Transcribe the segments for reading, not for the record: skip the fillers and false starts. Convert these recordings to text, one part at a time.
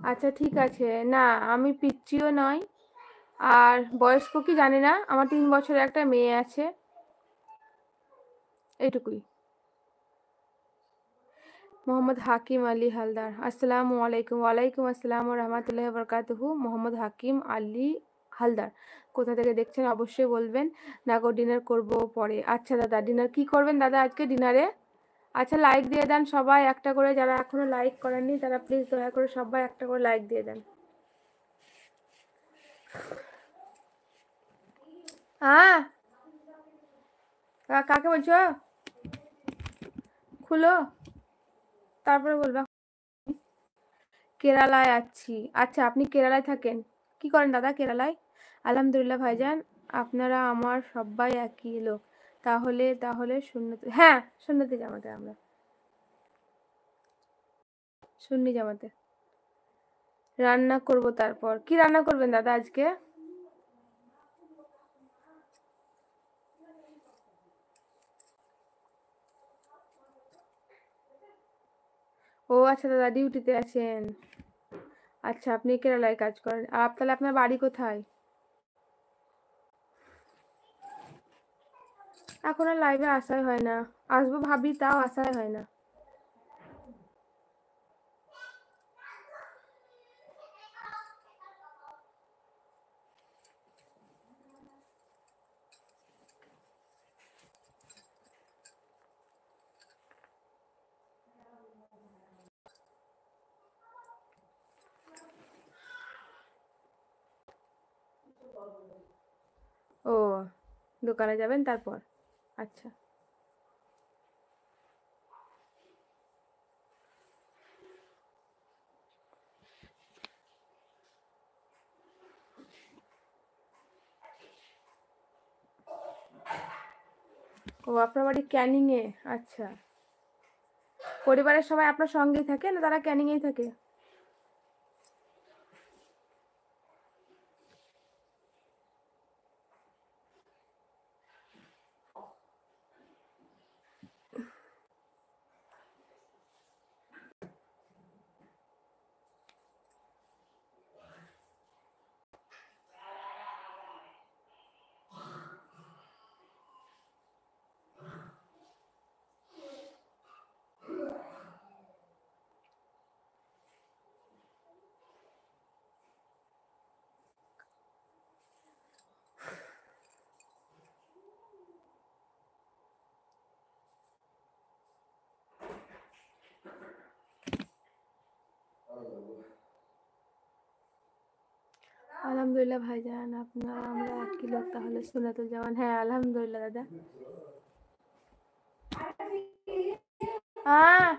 আচ্ছা ঠিক আছে। না আমি পিচ্চিও নয়, আর বয়স্ক কি জানি না, আমার 3 বছরের একটা মেয়ে আছে, এইটুকুই। মোহাম্মদ হাকিম আলী হালদার, আসসালামু আলাইকুম। ওয়ালাইকুম আসসালাম ওয়া রাহমাতুল্লাহি ওয়া বারাকাতুহু। মোহাম্মদ হাকিম আলী হালদার, কোথা থেকে দেখছেন অবশ্যই বলবেন। না গো, ডিনার করব পরে। আচ্ছা দাদা, ডিনার কি করবেন দাদা আজকে ডিনারে? আচ্ছা লাইক দিয়ে দেন সবাই একটা করে, যারা এখনো লাইক করেননি তারা প্লিজ দয়া করে সবাই একটা করে লাইক দিয়ে দেন। হ্যাঁ, কাকে বলছো? খুলো, তারপরে বলবা। কেরালায় আছি। আচ্ছা আপনি কেরালায় থাকেন, কি করেন দাদা কেরালায়? আলহামদুলিল্লাহ ভাইজান, আপনারা আমার সবাই একই লোক। তাহলে তাহলে সুন্নতি, হ্যাঁ সুন্নতি জামাতে, আমরা সুন্নি জামাতে। রান্না করব, তারপর কি রান্না করবেন দাদা আজকে? ও আচ্ছা দাদা, ডিউটিতে আছেন। আচ্ছা আপনি কেরালায় কাজ করেন, আর তাহলে আপনার বাড়ি কোথায়? এখন আর লাইভে আসাই হয় না, আসবো ভাবি তাও আসাই হয় না। ও, দোকানে যাবেন তারপর? আচ্ছা। ও আপনার বাড়ি ক্যানিংয়ে? আচ্ছা, পরিবারের সবাই আপনার সঙ্গেই থাকে না তারা ক্যানিংয়েই থাকে? আলহামদুলিল্লাহ ভাইজান, আপনারা আমরা একই লোক, তাহলে সুন্নাতুল জামান। হ্যাঁ আলহামদুলিল্লাহ দাদা। হ্যাঁ,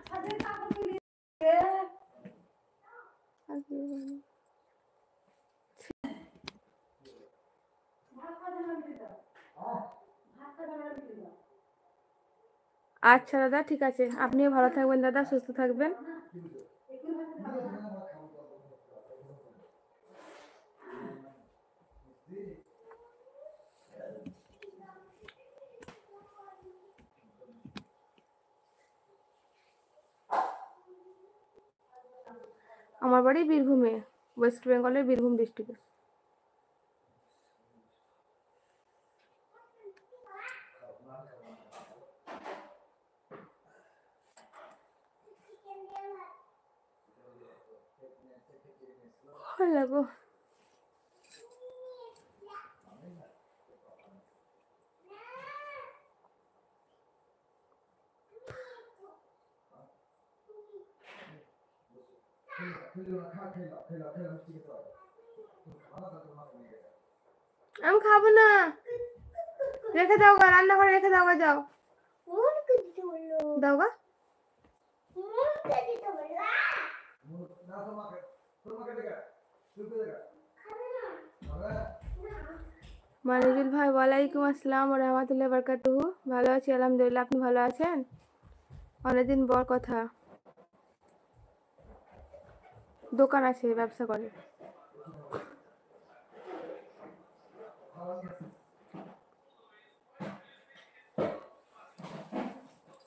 আচ্ছা দাদা ঠিক আছে, আপনিও ভালো থাকবেন দাদা, সুস্থ থাকবেন। আমার বাড়ি বীরভূমে, ওয়েস্ট বেঙ্গলের বীরভূম ডিস্ট্রিক্টে। লাগো, আমি খাবো না, রেখে দাও গা, রান্নাঘরে রেখে দাও গা, যাও দাও গা। মানিজুল ভাই, ওয়ালাইকুম আসসালাম ওয়া রাহমাতুল্লাহি ওয়া বারাকাতুহু। ভালো আছি আলহামদুলিল্লাহ, আপনি ভালো আছেন? অনেকদিন পর কথা। দোকান আছে, ব্যবসা করে।